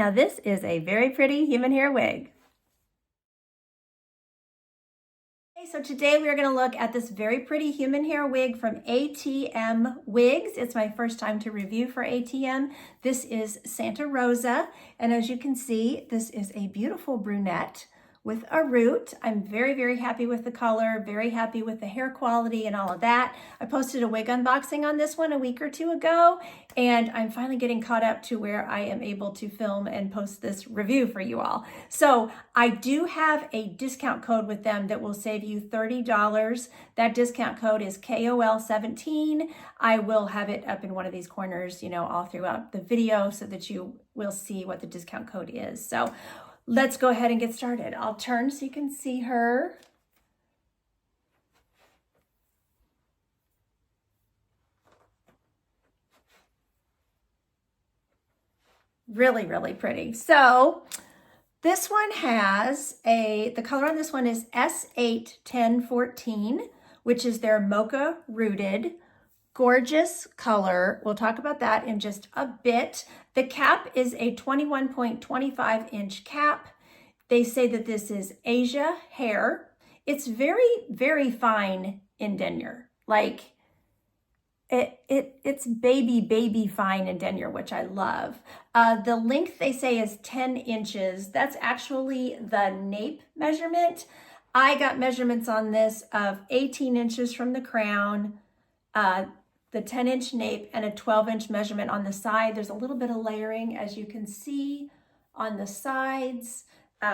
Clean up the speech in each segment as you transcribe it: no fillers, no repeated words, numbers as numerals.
Now this is a very pretty human hair wig. Okay, so today we are going to look at this very pretty human hair wig from ATM Wigs. It's my first time to review for ATM. This is Santa Rosa, and as you can see, this is a beautiful brunette with a root. I'm very, very happy with the color, very happy with the hair quality and all of that. I posted a wig unboxing on this one a week or two ago, and I'm finally getting caught up to where I am able to film and post this review for you all. So I do have a discount code with them that will save you $30. That discount code is KOL17. I will have it up in one of these corners, all throughout the video so that you will see what the discount code is. So let's go ahead and get started. I'll turn so you can see her. Really, really pretty. So this one has the color on this one is S81014, which is their mocha rooted. Gorgeous color. We'll talk about that in just a bit. The cap is a 21.25 inch cap. They say that this is Asia hair. It's very, very fine in denier. Like it's baby fine in denier, which I love. The length they say is 10 inches. That's actually the nape measurement. I got measurements on this of 18 inches from the crown, the 10-inch nape, and a 12-inch measurement on the side. There's a little bit of layering, as you can see on the sides.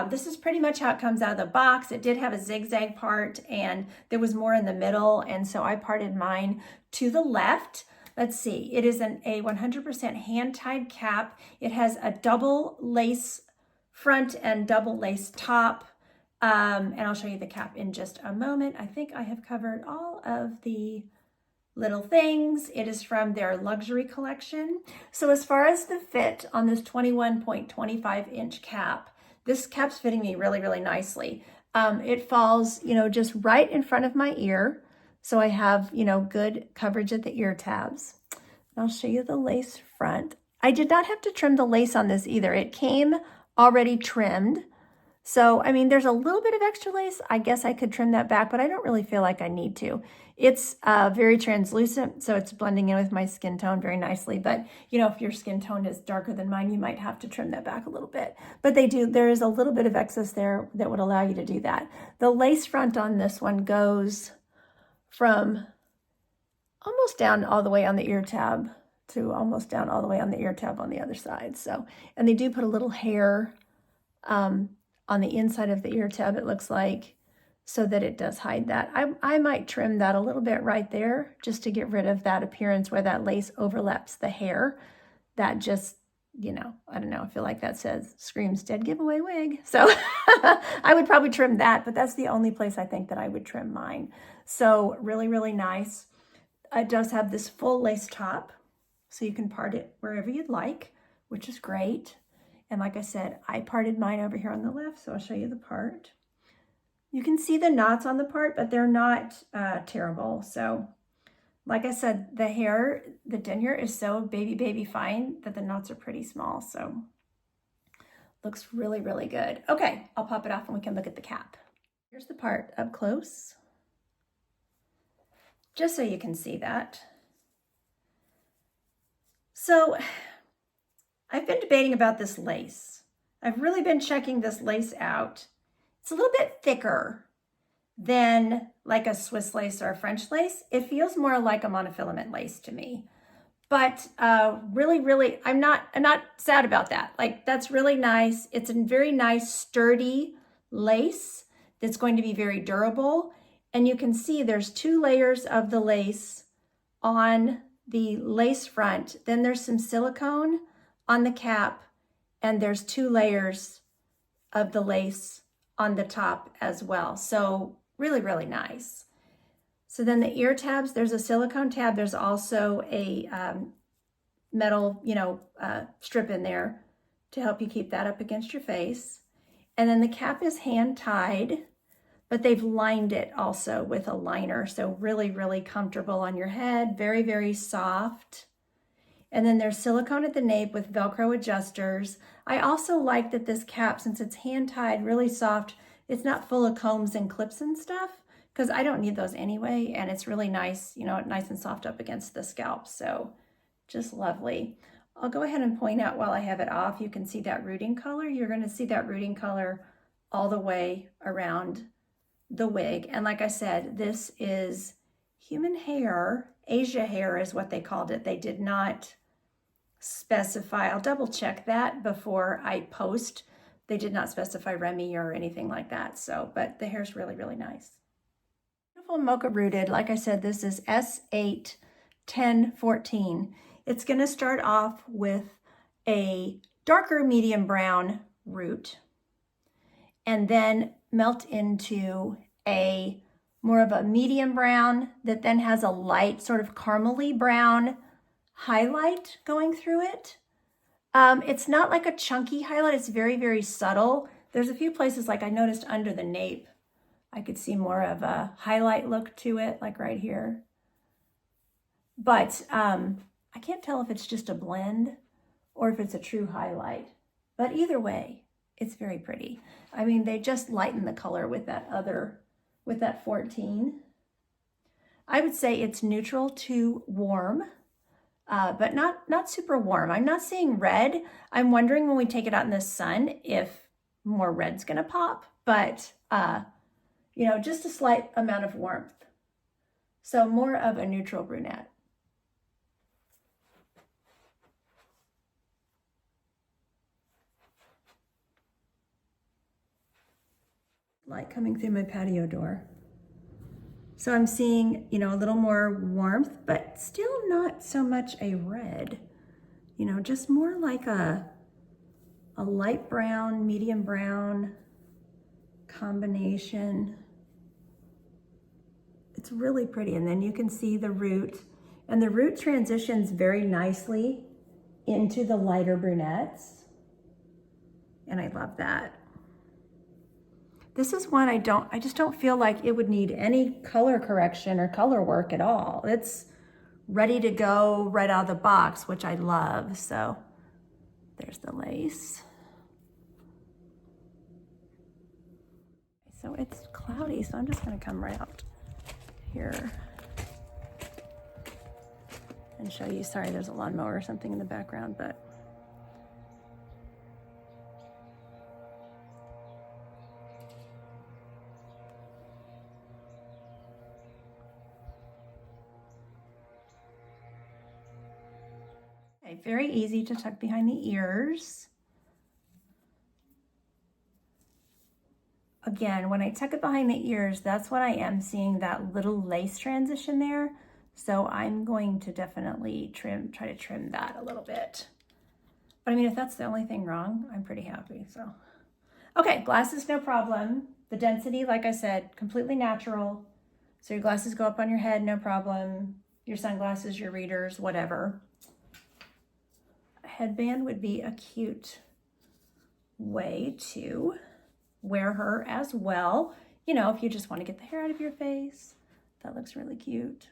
This is pretty much how it comes out of the box. It did have a zigzag part, and there was more in the middle, and so I parted mine to the left. Let's see. It is a 100% hand-tied cap. It has a double lace front and double lace top. And I'll show you the cap in just a moment. I think I have covered all of the little things. It is from their luxury collection. So as far as the fit on this 21.25 inch cap, this cap's fitting me really, really nicely. It falls, just right in front of my ear. So I have, good coverage at the ear tabs. I'll show you the lace front. I did not have to trim the lace on this either. It came already trimmed. So, there's a little bit of extra lace. I guess I could trim that back, but I don't really feel like I need to. It's very translucent, so it's blending in with my skin tone very nicely. But, if your skin tone is darker than mine, you might have to trim that back a little bit. But there is a little bit of excess there that would allow you to do that. The lace front on this one goes from almost down all the way on the ear tab to almost down all the way on the ear tab on the other side. So, and they do put a little hair on the inside of the ear tab, it looks like, so that it does hide that. I might trim that a little bit right there just to get rid of that appearance where that lace overlaps the hair. That just, I don't know, I feel like that screams dead giveaway wig. So I would probably trim that, but that's the only place I think that I would trim mine. So really, really nice. It does have this full lace top, so you can part it wherever you'd like, which is great. And like I said, I parted mine over here on the left, so I'll show you the part. You can see the knots on the part, but they're not terrible. So like I said, the hair, the denier is so baby fine that the knots are pretty small. So looks really, really good. Okay, I'll pop it off and we can look at the cap. Here's the part up close, just so you can see that. So I've been debating about this lace. I've really been checking this lace out. It's a little bit thicker than like a Swiss lace or a French lace. It feels more like a monofilament lace to me. But really, really, I'm not sad about that. Like, that's really nice. It's a very nice, sturdy lace that's going to be very durable. And you can see there's 2 layers of the lace on the lace front. Then there's some silicone on the cap, and there's 2 layers of the lace on the top as well. So really, really nice. So then the ear tabs, there's a silicone tab. There's also a metal, strip in there to help you keep that up against your face. And then the cap is hand tied, but they've lined it also with a liner. So really, really comfortable on your head. Very, very soft. And then there's silicone at the nape with Velcro adjusters. I also like that this cap, since it's hand tied, really soft, it's not full of combs and clips and stuff, because I don't need those anyway. And it's really nice, you know, nice and soft up against the scalp. So just lovely. I'll go ahead and point out while I have it off, you can see that rooting color. You're going to see that rooting color all the way around the wig. And like I said, this is human hair. Asia hair is what they called it. They did not specify. I'll double check that before I post. They did not specify Remy or anything like that. So, but the hair's really, really nice. Beautiful mocha rooted. Like I said, this is S8 10 14. It's going to start off with a darker medium brown root and then melt into a more of a medium brown that then has a light sort of caramely brown highlight going through it. It's not like a chunky highlight. It's very, very subtle. There's a few places, like I noticed under the nape, I could see more of a highlight look to it, like right here. But I can't tell if it's just a blend or if it's a true highlight. But either way, it's very pretty. I mean, they just lighten the color with that 14. I would say it's neutral to warm, but not super warm. I'm not seeing red. I'm wondering when we take it out in the sun if more red's gonna pop, but you know, just a slight amount of warmth. So more of a neutral brunette. Light coming through my patio door. So I'm seeing, you know, a little more warmth, but still not so much a red, you know, just more like a light brown, medium brown combination. It's really pretty. And then you can see the root, and the root transitions very nicely into the lighter brunettes. And I love that. This is one I just don't feel like it would need any color correction or color work at all. It's ready to go right out of the box, which I love. So there's the lace. So it's cloudy, so I'm just gonna come right out here and show you. Sorry, there's a lawnmower or something in the background, but okay, very easy to tuck behind the ears. Again, when I tuck it behind the ears, that's what I am seeing, that little lace transition there. So I'm going to definitely try to trim that a little bit. But I mean, if that's the only thing wrong, I'm pretty happy, so. Okay, glasses, no problem. The density, like I said, completely natural. So your glasses go up on your head, no problem. Your sunglasses, your readers, whatever. A headband would be a cute way to wear her as well. You know, if you just want to get the hair out of your face, that looks really cute.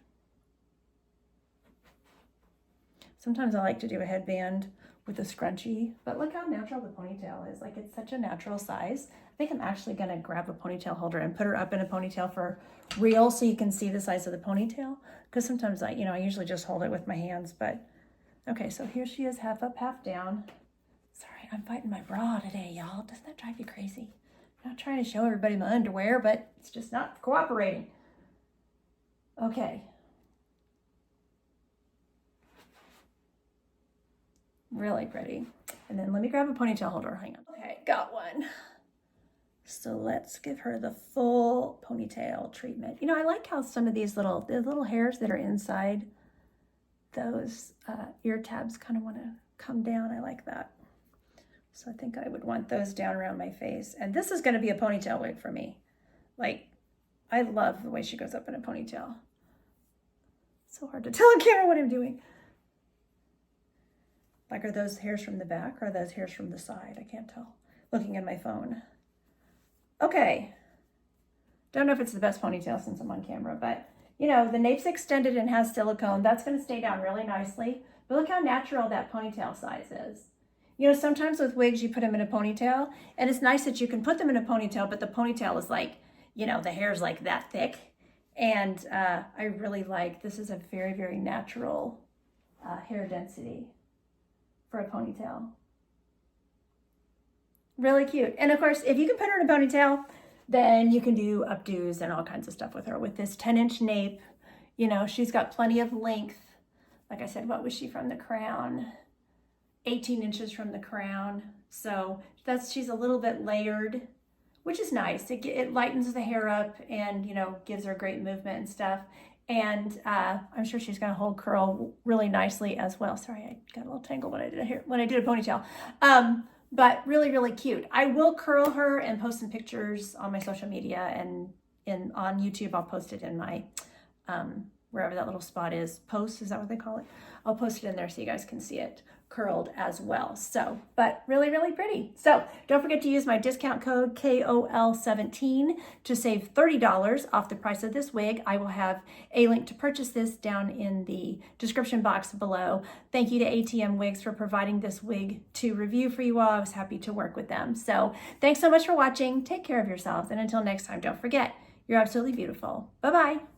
Sometimes I like to do a headband with a scrunchie, but look how natural the ponytail is. Like, it's such a natural size. I think I'm actually gonna grab a ponytail holder and put her up in a ponytail for real so you can see the size of the ponytail. Because sometimes I usually just hold it with my hands, but okay, so here she is, half up, half down. Sorry, I'm fighting my bra today, y'all. Doesn't that drive you crazy? I'm not trying to show everybody my underwear, but it's just not cooperating. Okay. Really pretty. And then let me grab a ponytail holder. Hang on. Okay, got one. So let's give her the full ponytail treatment. You know, I like how some of these little hairs that are inside those ear tabs kind of want to come down. I like that. So I think I would want those down around my face. And this is going to be a ponytail wig for me. Like, I love the way she goes up in a ponytail. It's so hard to tell on camera what I'm doing. Like, are those hairs from the back or are those hairs from the side? I can't tell looking at my phone. Okay. Don't know if it's the best ponytail since I'm on camera, but you know, the nape's extended and has silicone. That's going to stay down really nicely. But look how natural that ponytail size is. You know, sometimes with wigs, you put them in a ponytail, and it's nice that you can put them in a ponytail, but the ponytail is like, you know, the hair's like that thick. And I really like, this is a very, very natural hair density for a ponytail. Really cute. And of course, if you can put her in a ponytail, then you can do updos and all kinds of stuff with her. With this 10-inch nape, you know, she's got plenty of length. Like I said, what was she from the crown? 18 inches from the crown. So she's a little bit layered, which is nice. It lightens the hair up and, you know, gives her great movement and stuff. And I'm sure she's gonna hold curl really nicely as well. Sorry, I got a little tangled when I did a ponytail. But really, really cute. I will curl her and post some pictures on my social media, and on YouTube. I'll post it in my wherever that little spot is. Post, is that what they call it? I'll post it in there so you guys can see it curled as well. So, but really, really pretty. So don't forget to use my discount code KOL17 to save $30 off the price of this wig. I will have a link to purchase this down in the description box below. Thank you to ATM Wigs for providing this wig to review for you all. I was happy to work with them. So thanks so much for watching. Take care of yourselves. And until next time, don't forget, you're absolutely beautiful. Bye-bye.